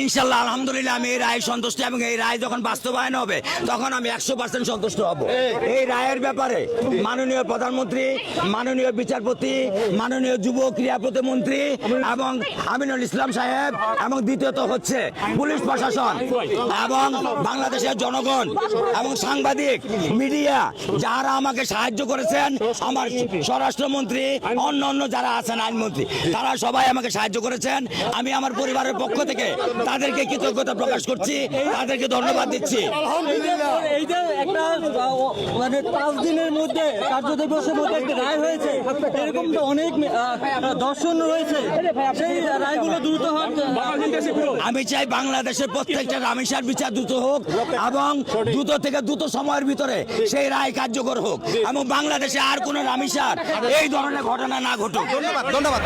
ইনশাল্লাহ আলহামদুলিল্লাহ আমি এই রায় সন্তুষ্ট এবং এই রায় যখন বাস্তবায়ন হবে তখন আমি 100% সন্তুষ্ট হব। এই রায়ের ব্যাপারে মাননীয় প্রধানমন্ত্রী, মাননীয় বিচারপতি, মাননীয় যুব ক্রীড়া প্রতিমন্ত্রী এবং আমিনুল ইসলাম সাহেব এবং দ্বিতীয়ত হচ্ছে পুলিশ প্রশাসন এবং বাংলাদেশের জনগণ এবং সাংবাদিক মিডিয়া যারা আমাকে সাহায্য করেছেন, আমার স্বরাষ্ট্রমন্ত্রী, অন্য যারা আছেন আইনমন্ত্রী, তারা সবাই আমাকে সাহায্য করেছেন। আমি আমার পরিবারের পক্ষ থেকে তাদেরকে কৃতজ্ঞতা প্রকাশ করছি, তাদেরকে ধন্যবাদ দিচ্ছি। এই যে একটা মানে 5 দিনের মধ্যে কার্যদিবসের মধ্যে একটা রায় হয়েছে, এরকম তো অনেক দর্শন রয়েছে, সেই রায়গুলো দ্রুত হোক। আমি চাই বাংলাদেশের প্রত্যেকটা রামিসার বিচার দ্রুত হোক এবং দ্রুত সময়ের ভিতরে সেই রায় কার্যকর হোক এবং বাংলাদেশে আর কোনো রামিসার এই ধরনের ঘটনা না ঘটুক। ধন্যবাদ।